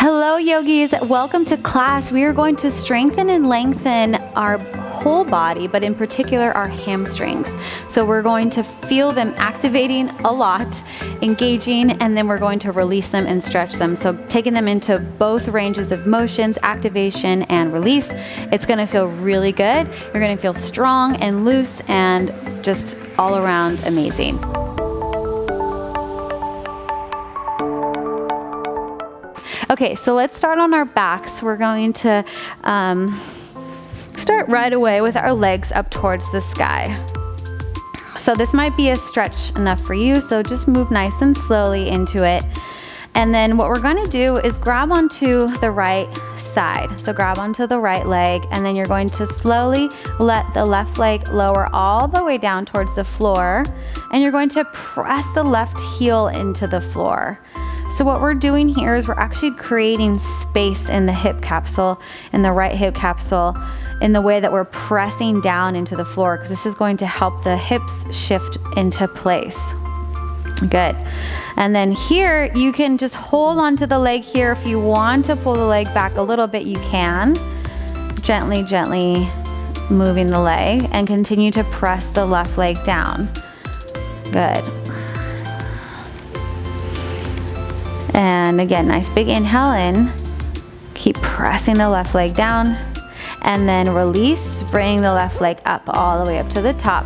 Hello yogis, welcome to class. We are going to strengthen and lengthen our whole body, but in particular our hamstrings. So we're going to feel them activating a lot, engaging, and then we're going to release them and stretch them. So taking them into both ranges of motions, activation and release. It's gonna feel really good. You're gonna feel strong and loose and just all around amazing. Okay, so let's start on our backs. We're going to start right away with our legs up towards the sky. So this might be a stretch enough for you, so just move nice and slowly into it. And then what we're gonna do is grab onto the right side. So grab onto the right leg, and then you're going to slowly let the left leg lower all the way down towards the floor, and you're going to press the left heel into the floor. So what we're doing here is we're actually creating space in the hip capsule, in the right hip capsule, in the way that we're pressing down into the floor, because this is going to help the hips shift into place. Good. And then here, you can just hold onto the leg here. If you want to pull the leg back a little bit, you can. Gently, gently moving the leg, and continue to press the left leg down. Good. And again, nice big inhale in. Keep pressing the left leg down. And then release, bring the left leg up all the way up to the top.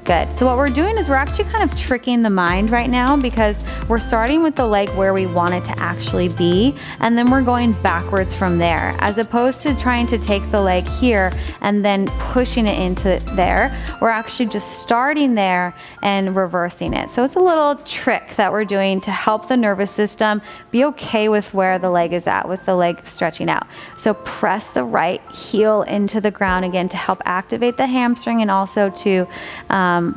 Good. So what we're doing is we're actually kind of tricking the mind right now, because we're starting with the leg where we want it to actually be, and then we're going backwards from there, as opposed to trying to take the leg here and then pushing it into there. We're actually just starting there and reversing it. So it's a little trick that we're doing to help the nervous system be okay with where the leg is at, with the leg stretching out. So press the right heel into the ground again to help activate the hamstring, and also to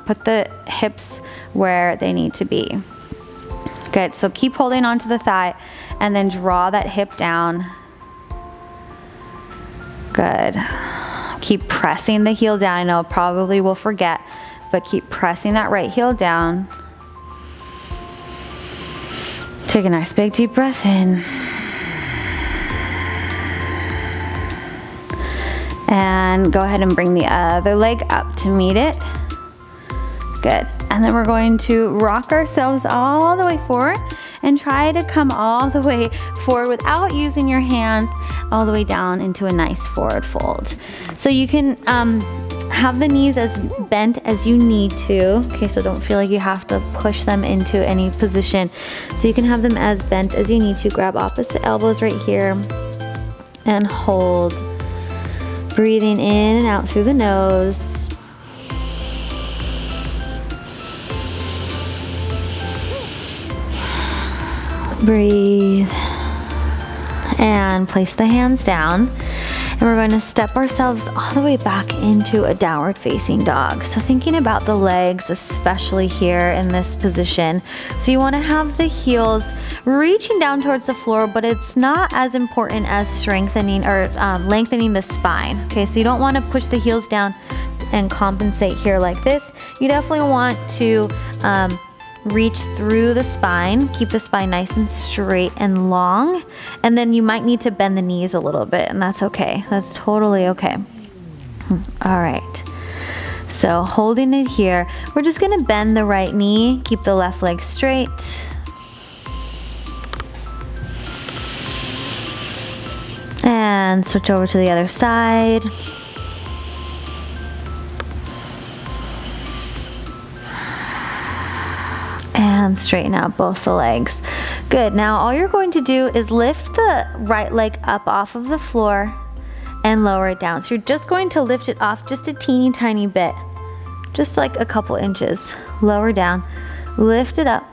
put the hips where they need to be. Good, so keep holding onto the thigh and then draw that hip down. Good. Keep pressing the heel down. I know probably will forget, but keep pressing that right heel down. Take a nice big deep breath in. And go ahead and bring the other leg up to meet it. Good. And then we're going to rock ourselves all the way forward and try to come all the way forward without using your hands, all the way down into a nice forward fold. So you can have the knees as bent as you need to. Okay, so don't feel like you have to push them into any position. So you can have them as bent as you need to. Grab opposite elbows right here and hold. Breathing in and out through the nose. Breathe and place the hands down, and we're going to step ourselves all the way back into a downward facing dog. So thinking about the legs, especially here in this position, so you want to have the heels reaching down towards the floor, but it's not as important as strengthening or lengthening the spine. Okay, so you don't want to push the heels down and compensate here like this. You definitely want to reach through the spine, keep the spine nice and straight and long, and then you might need to bend the knees a little bit, and that's okay. That's totally okay. All right. So holding it here, we're just gonna bend the right knee, keep the left leg straight. And switch over to the other side. And straighten out both the legs. Good, now all you're going to do is lift the right leg up off of the floor and lower it down. So you're just going to lift it off just a teeny tiny bit, just like a couple inches. Lower down, lift it up.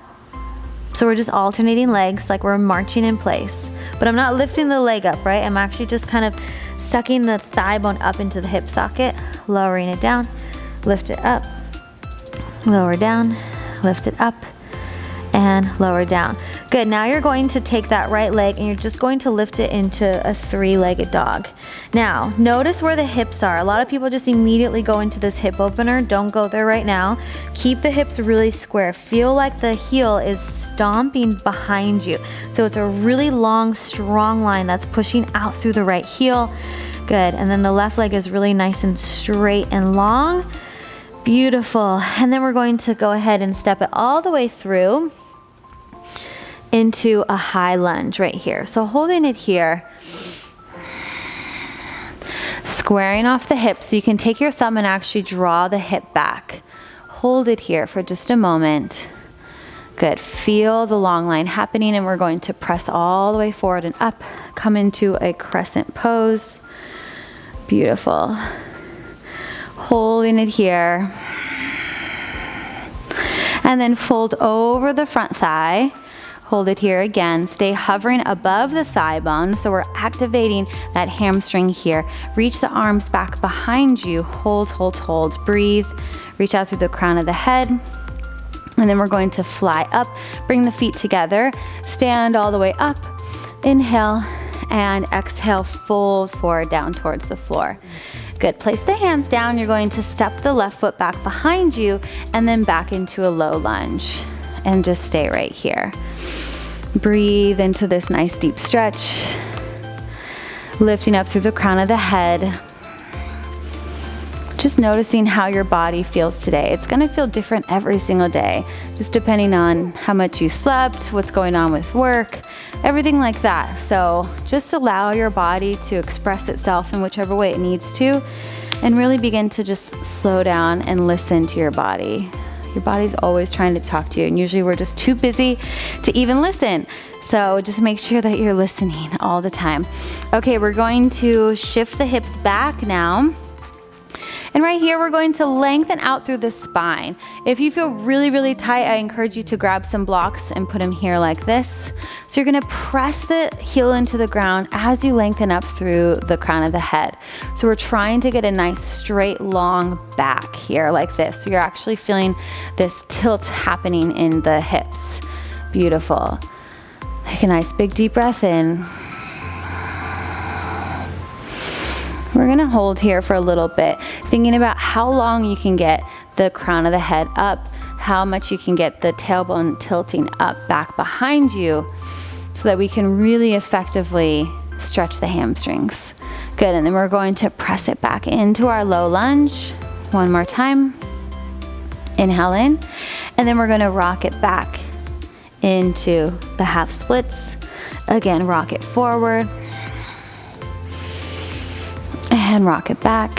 So we're just alternating legs like we're marching in place. But I'm not lifting the leg up, right? I'm actually just kind of sucking the thigh bone up into the hip socket, lowering it down, lift it up, lower down, lift it up, and lower down. Good, now you're going to take that right leg and you're just going to lift it into a three-legged dog. Now, notice where the hips are. A lot of people just immediately go into this hip opener. Don't go there right now. Keep the hips really square. Feel like the heel is stomping behind you. So it's a really long, strong line that's pushing out through the right heel. Good, and then the left leg is really nice and straight and long. Beautiful, and then we're going to go ahead and step it all the way through into a high lunge right here. So holding it here, squaring off the hips, so you can take your thumb and actually draw the hip back. Hold it here for just a moment. Good, feel the long line happening, and we're going to press all the way forward and up, come into a crescent pose. Beautiful. Holding it here. And then fold over the front thigh. Hold it here again. Stay hovering above the thigh bone. So we're activating that hamstring here. Reach the arms back behind you. Hold, hold, hold. Breathe. Reach out through the crown of the head. And then we're going to fly up. Bring the feet together. Stand all the way up. Inhale and exhale. Fold forward down towards the floor. Good. Place the hands down. You're going to step the left foot back behind you and then back into a low lunge. And just stay right here. Breathe into this nice deep stretch. Lifting up through the crown of the head. Just noticing how your body feels today. It's gonna feel different every single day, just depending on how much you slept, what's going on with work, everything like that. So just allow your body to express itself in whichever way it needs to, and really begin to just slow down and listen to your body. Your body's always trying to talk to you, and usually we're just too busy to even listen. So just make sure that you're listening all the time. Okay, we're going to shift the hips back now. And right here, we're going to lengthen out through the spine. If you feel really, really tight, I encourage you to grab some blocks and put them here like this. So you're gonna press the heel into the ground as you lengthen up through the crown of the head. So we're trying to get a nice straight, long back here like this. So you're actually feeling this tilt happening in the hips. Beautiful. Take a nice big deep breath in. We're gonna hold here for a little bit, thinking about how long you can get the crown of the head up, how much you can get the tailbone tilting up back behind you, so that we can really effectively stretch the hamstrings. Good, and then we're going to press it back into our low lunge. One more time. Inhale in, and then we're gonna rock it back into the half splits. Again, rock it forward. And rock it back.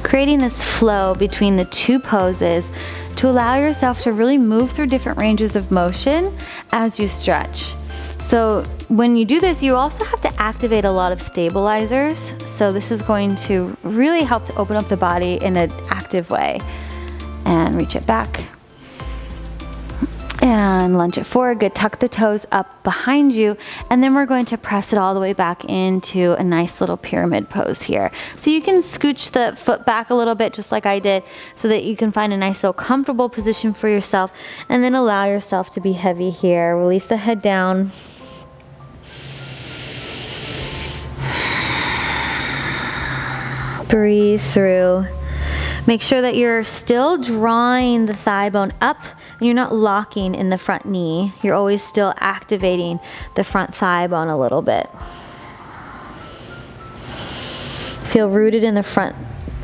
Creating this flow between the two poses to allow yourself to really move through different ranges of motion as you stretch. So when you do this, you also have to activate a lot of stabilizers. So this is going to really help to open up the body in an active way. And reach it back. And lunge it forward. Good. Tuck the toes up behind you. And then we're going to press it all the way back into a nice little pyramid pose here. So you can scooch the foot back a little bit, just like I did, so that you can find a nice little comfortable position for yourself. And then allow yourself to be heavy here. Release the head down. Breathe through. Make sure that you're still drawing the thigh bone up and you're not locking in the front knee. You're always still activating the front thigh bone a little bit. Feel rooted in the front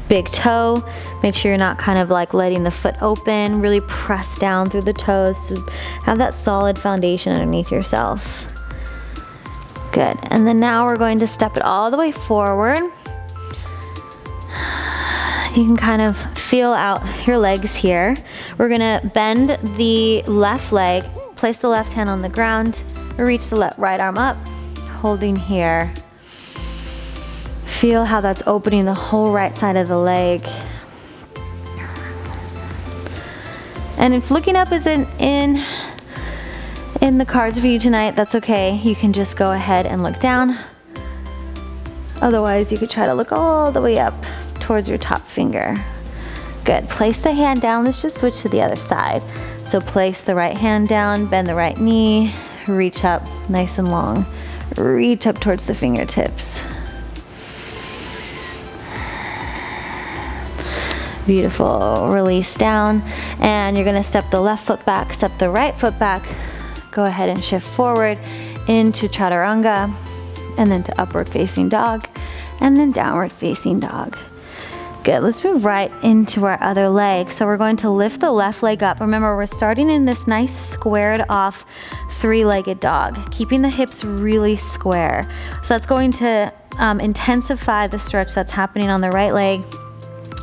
big toe. Make sure you're not kind of like letting the foot open. Really press down through the toes to have that solid foundation underneath yourself. Good. And then now we're going to step it all the way forward. You can kind of feel out your legs here. We're gonna bend the left leg, place the left hand on the ground, reach the right arm up, holding here. Feel how that's opening the whole right side of the leg. And if looking up isn't in the cards for you tonight, that's okay. You can just go ahead and look down. Otherwise, you could try to look all the way up towards your top finger. Good. Place the hand down. Let's just switch to the other side. So place the right hand down, bend the right knee, reach up nice and long. Reach up towards the fingertips. Beautiful. Release down, and you're gonna step the left foot back, step the right foot back. Go ahead and shift forward into chaturanga, and then to upward facing dog, and then downward facing dog. Good, let's move right into our other leg. So we're going to lift the left leg up. Remember, we're starting in this nice squared off three-legged dog, keeping the hips really square. So that's going to intensify the stretch that's happening on the right leg,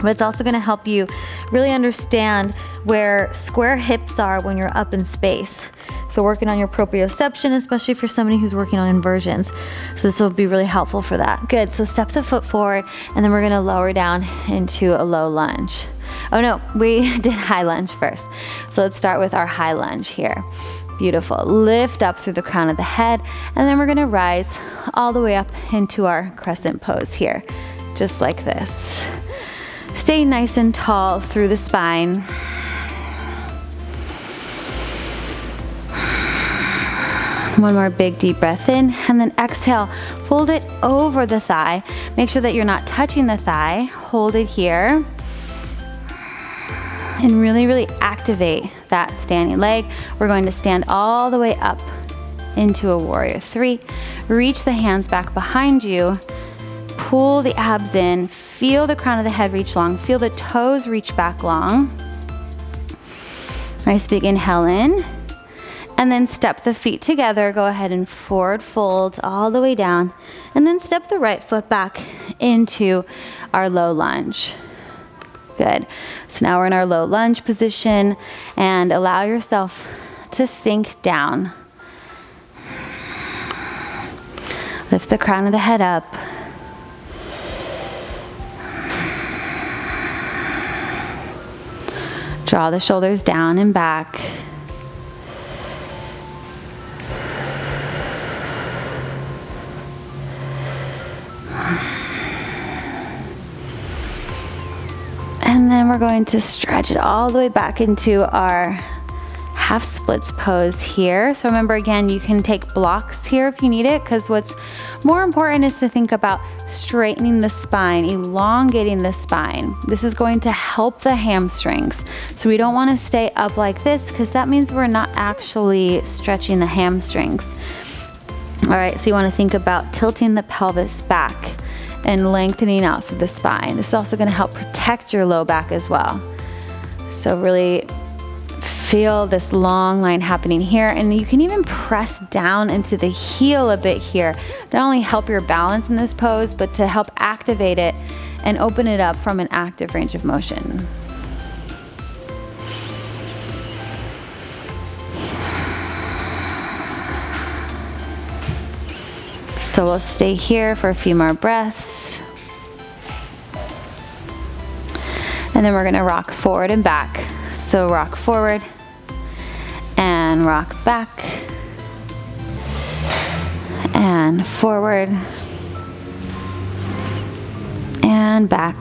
but it's also gonna help you really understand where square hips are when you're up in space. So working on your proprioception, especially for somebody who's working on inversions. So this will be really helpful for that. Good, so step the foot forward, and then we're gonna lower down into a low lunge. Oh no, we did high lunge first. So let's start with our high lunge here. Beautiful, lift up through the crown of the head, and then we're gonna rise all the way up into our crescent pose here, just like this. Stay nice and tall through the spine. One more big deep breath in, and then exhale, fold it over the thigh. Make sure that you're not touching the thigh. Hold it here. And really, really activate that standing leg. We're going to stand all the way up into a warrior three. Reach the hands back behind you. Pull the abs in. Feel the crown of the head reach long. Feel the toes reach back long. Nice big inhale in. And then step the feet together. Go ahead and forward fold all the way down. And then step the right foot back into our low lunge. Good. So now we're in our low lunge position, and allow yourself to sink down. Lift the crown of the head up. Draw the shoulders down and back. And then we're going to stretch it all the way back into our half splits pose here. So remember, again, you can take blocks here if you need it, because what's more important is to think about straightening the spine, elongating the spine. This is going to help the hamstrings. So we don't want to stay up like this, because that means we're not actually stretching the hamstrings. All right, so you want to think about tilting the pelvis back and lengthening out through the spine. This is also going to help protect your low back as well. So really feel this long line happening here, and you can even press down into the heel a bit here. Not only help your balance in this pose, but to help activate it and open it up from an active range of motion. So we'll stay here for a few more breaths. And then we're gonna rock forward and back. So rock forward and rock back and forward and back,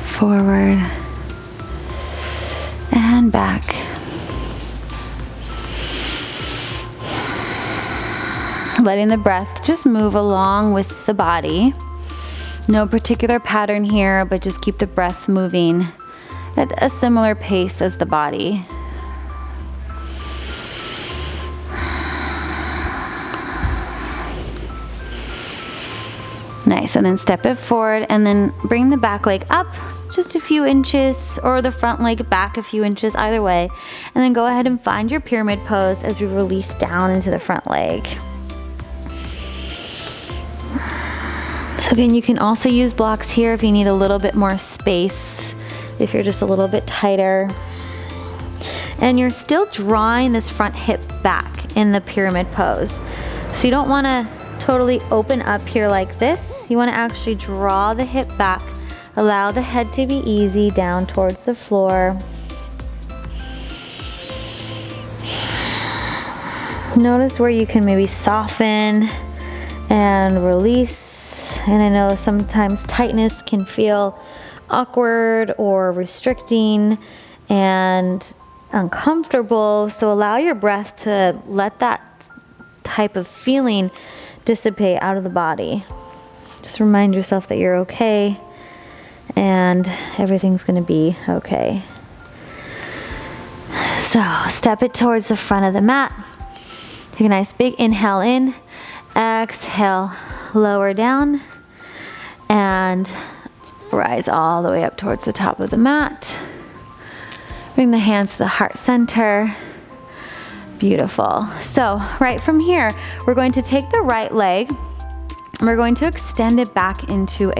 forward and back. Letting the breath just move along with the body. No particular pattern here, but just keep the breath moving at a similar pace as the body. Nice, and then step it forward, and then bring the back leg up just a few inches, or the front leg back a few inches, either way. And then go ahead and find your pyramid pose as we release down into the front leg. So again, you can also use blocks here if you need a little bit more space, if you're just a little bit tighter. And you're still drawing this front hip back in the pyramid pose. So you don't want to totally open up here like this. You want to actually draw the hip back, allow the head to be easy down towards the floor. Notice where you can maybe soften and release. And I know sometimes tightness can feel awkward or restricting and uncomfortable. So allow your breath to let that type of feeling dissipate out of the body. Just remind yourself that you're okay and everything's gonna be okay. So step it towards the front of the mat. Take a nice big inhale in, exhale, lower down, and rise all the way up towards the top of the mat. Bring the hands to the heart center. Beautiful. So right from here, we're going to take the right leg and we're going to extend it back into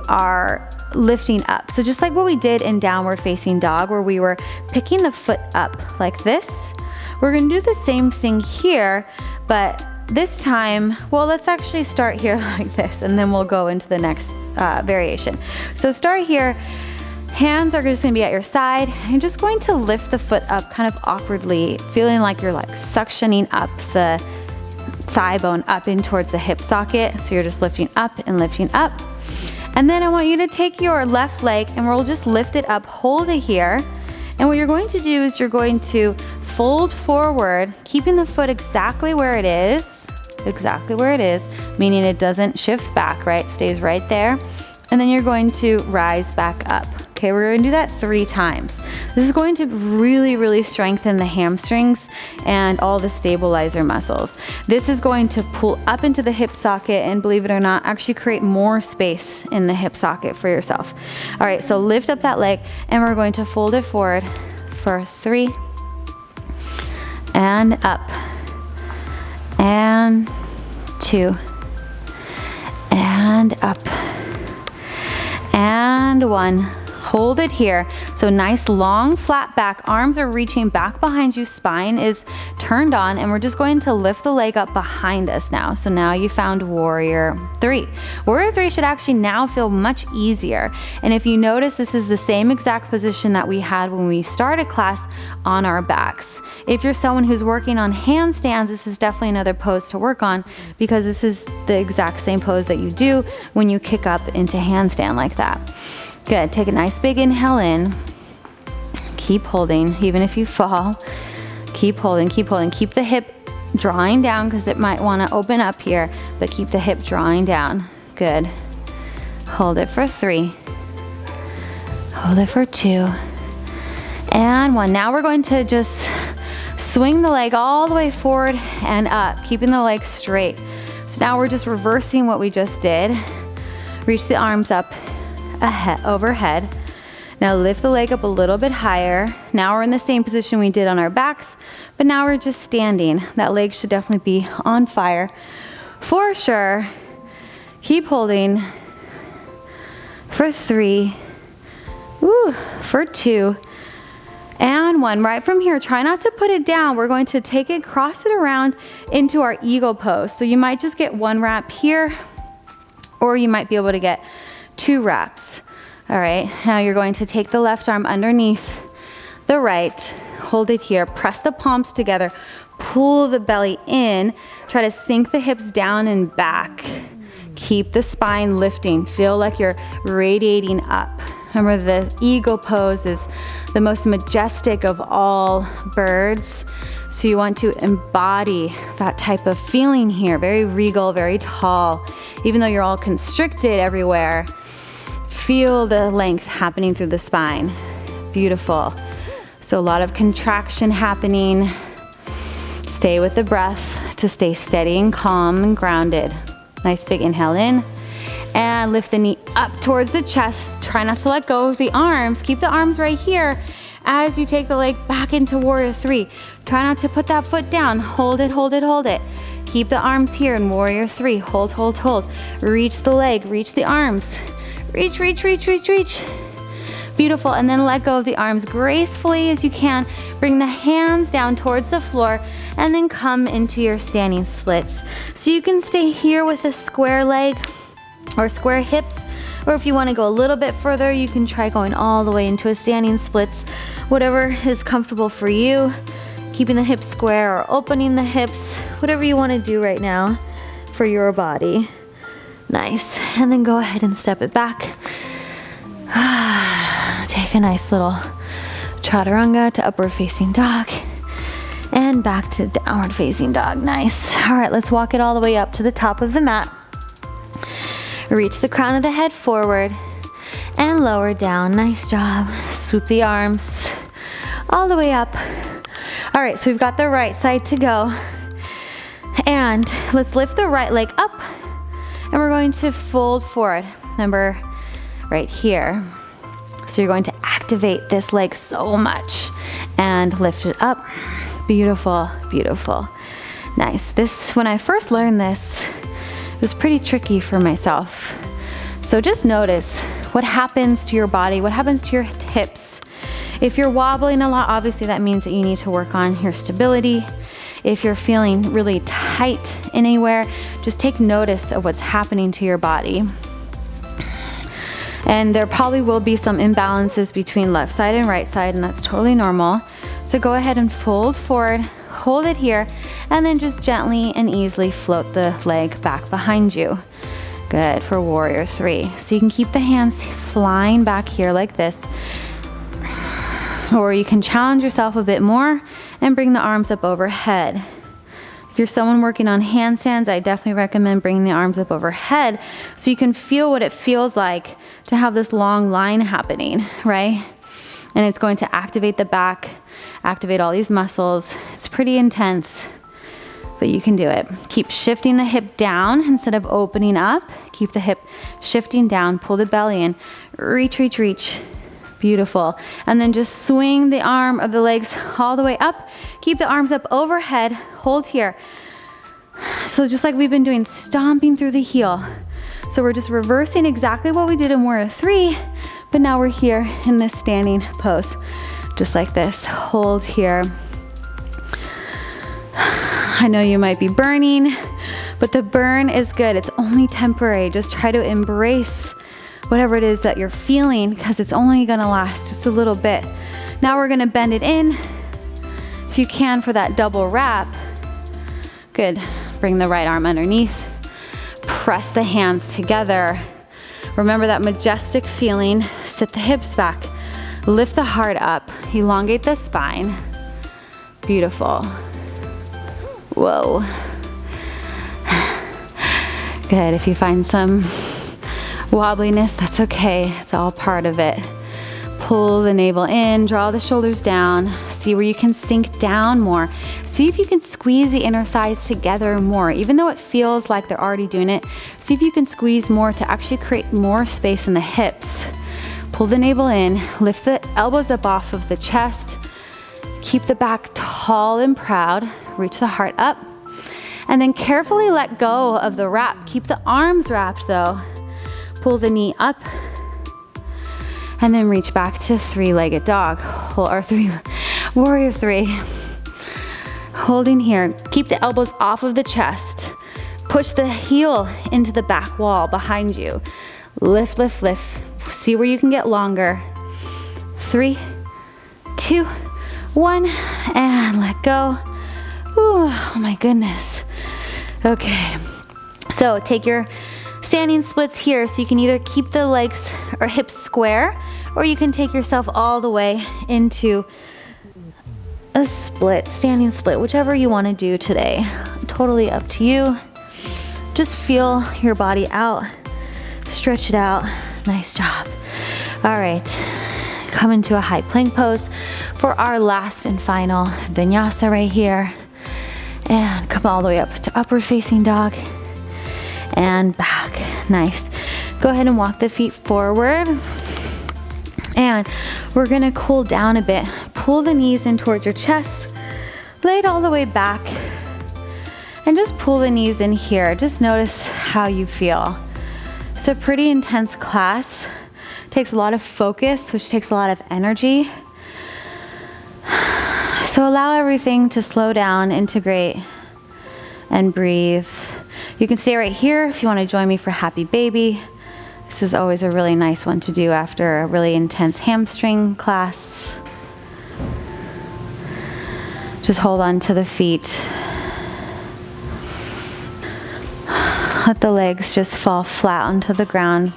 our lifting up. So just like what we did in downward facing dog, where we were picking the foot up like this, we're gonna do the same thing here, but this time, well, let's actually start here like this, and then we'll go into the next variation. So start here, hands are just gonna be at your side. You're just going to lift the foot up kind of awkwardly, feeling like you're like suctioning up the thigh bone up in towards the hip socket. So you're just lifting up and lifting up. And then I want you to take your left leg and we'll just lift it up, hold it here. And what you're going to do is you're going to fold forward, keeping the foot exactly where it is, meaning it doesn't shift back, right? It stays right there. And then you're going to rise back up. Okay, we're gonna do that 3 times. This is going to really, really strengthen the hamstrings and all the stabilizer muscles. This is going to pull up into the hip socket and, believe it or not, actually create more space in the hip socket for yourself. All right, so lift up that leg and we're going to fold it forward for 3 and up and 2 and up and 1. Hold it here. So nice long flat back, arms are reaching back behind you, spine is turned on, and we're just going to lift the leg up behind us now. So now you found warrior 3. Warrior 3 should actually now feel much easier. And if you notice, this is the same exact position that we had when we started class on our backs. If you're someone who's working on handstands, this is definitely another pose to work on, because this is the exact same pose that you do when you kick up into handstand like that. Good, take a nice big inhale in. Keep holding, even if you fall. Keep holding, keep holding. Keep the hip drawing down because it might want to open up here, but keep the hip drawing down. Good. Hold it for 3. Hold it for 2. And 1. Now we're going to just swing the leg all the way forward and up, keeping the leg straight. So now we're just reversing what we just did. Reach the arms up ahead, overhead. Now lift the leg up a little bit higher. Now we're in the same position we did on our backs, but now we're just standing. That leg should definitely be on fire for sure. Keep holding for 3, for 2, and 1. Right from here, try not to put it down. We're going to take it, cross it around into our eagle pose. So you might just get 1 wrap here, or you might be able to get 2 wraps. All right, now you're going to take the left arm underneath the right, hold it here, press the palms together, pull the belly in, try to sink the hips down and back. Keep the spine lifting, feel like you're radiating up. Remember, the eagle pose is the most majestic of all birds. So you want to embody that type of feeling here, very regal, very tall. Even though you're all constricted everywhere, feel the length happening through the spine. Beautiful. So a lot of contraction happening. Stay with the breath to stay steady and calm and grounded. Nice big inhale in. And lift the knee up towards the chest. Try not to let go of the arms. Keep the arms right here as you take the leg back into warrior 3. Try not to put that foot down. Hold it, hold it, hold it. Keep the arms here in warrior 3. Hold, hold, hold. Reach the leg, reach the arms. Reach, reach, reach, reach, reach. Beautiful, and then let go of the arms gracefully as you can. Bring the hands down towards the floor and then come into your standing splits. So you can stay here with a square leg or square hips, or if you want to go a little bit further, you can try going all the way into a standing splits. Whatever is comfortable for you. Keeping the hips square or opening the hips, whatever you want to do right now for your body. Nice. And then go ahead and step it back. Take a nice little chaturanga to upward facing dog. And back to downward facing dog. Nice. All right, let's walk it all the way up to the top of the mat. Reach the crown of the head forward and lower down. Nice job. Swoop the arms all the way up. All right, so we've got the right side to go. And let's lift the right leg up and we're going to fold forward. Remember, right here. So you're going to activate this leg so much and lift it up. Beautiful, beautiful. Nice. This, when I first learned this, it was pretty tricky for myself. So just notice what happens to your body, what happens to your hips. If you're wobbling a lot, obviously that means that you need to work on your stability. If you're feeling really tight anywhere, just take notice of what's happening to your body. And there probably will be some imbalances between left side and right side, and that's totally normal. So go ahead and fold forward, hold it here, and then just gently and easily float the leg back behind you. Good for warrior three. So you can keep the hands flying back here like this. Or you can challenge yourself a bit more and bring the arms up overhead. If you're someone working on handstands, I definitely recommend bringing the arms up overhead so you can feel what it feels like to have this long line happening, right? And it's going to activate the back, activate all these muscles. It's pretty intense, but you can do it. Keep shifting the hip down instead of opening up. Keep the hip shifting down, pull the belly in, reach, reach, reach. Beautiful. And then just swing the arm of the legs all the way up. Keep the arms up overhead. Hold here. So just like we've been doing, stomping through the heel. So we're just reversing exactly what we did in warrior three, but now we're here in this standing pose. Just like this. Hold here. I know you might be burning, but the burn is good. It's only temporary. Just try to embrace whatever it is that you're feeling, because it's only gonna last just a little bit. Now we're gonna bend it in, if you can, for that double wrap. Good. Bring the right arm underneath. Press the hands together. Remember that majestic feeling. Sit the hips back. Lift the heart up. Elongate the spine. Beautiful. Whoa. Good. If you find some wobbliness, that's okay. It's all part of it. Pull the navel in, draw the shoulders down. See where you can sink down more. See if you can squeeze the inner thighs together more. Even though it feels like they're already doing it, see if you can squeeze more to actually create more space in the hips. Pull the navel in, lift the elbows up off of the chest. Keep the back tall and proud. Reach the heart up. And then carefully let go of the wrap. Keep the arms wrapped though. Pull the knee up and then reach back to three-legged dog, or warrior three. Holding here, keep the elbows off of the chest. Push the heel into the back wall behind you. Lift, lift, lift. See where you can get longer. 3, 2, 1, and let go. Ooh, oh my goodness. Okay, so take your standing splits here, so you can either keep the legs or hips square, or you can take yourself all the way into a split, standing split, whichever you want to do today. Totally up to you. Just feel your body out. Stretch it out. Nice job. All right, come into a high plank pose for our last and final vinyasa right here. And come all the way up to upward facing dog. And back. Nice. Go ahead and walk the feet forward. And we're gonna cool down a bit. Pull the knees in towards your chest. Lay it all the way back. And just pull the knees in here. Just notice how you feel. It's a pretty intense class. It takes a lot of focus, which takes a lot of energy. So allow everything to slow down, integrate, and breathe. You can stay right here if you want to join me for Happy Baby. This is always a really nice one to do after a really intense hamstring class. Just hold on to the feet. Let the legs just fall flat onto the ground.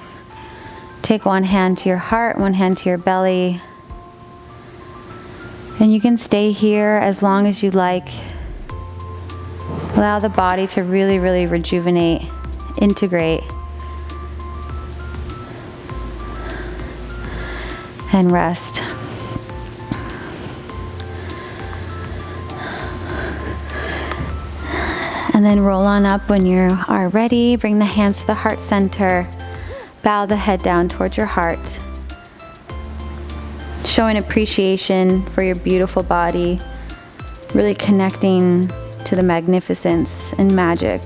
Take one hand to your heart, one hand to your belly. And you can stay here as long as you like. Allow the body to really, really rejuvenate, integrate, and rest. And then roll on up when you are ready. Bring the hands to the heart center. Bow the head down towards your heart. Showing appreciation for your beautiful body. Really connecting to the magnificence and magic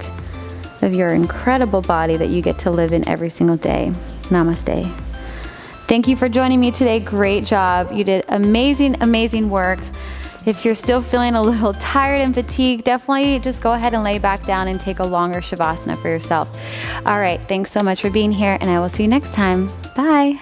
of your incredible body that you get to live in every single day. Namaste. Thank you for joining me today. Great job. You did amazing, amazing work. If you're still feeling a little tired and fatigued, definitely just go ahead and lay back down and take a longer Shavasana for yourself. All right, thanks so much for being here, and I will see you next time. Bye.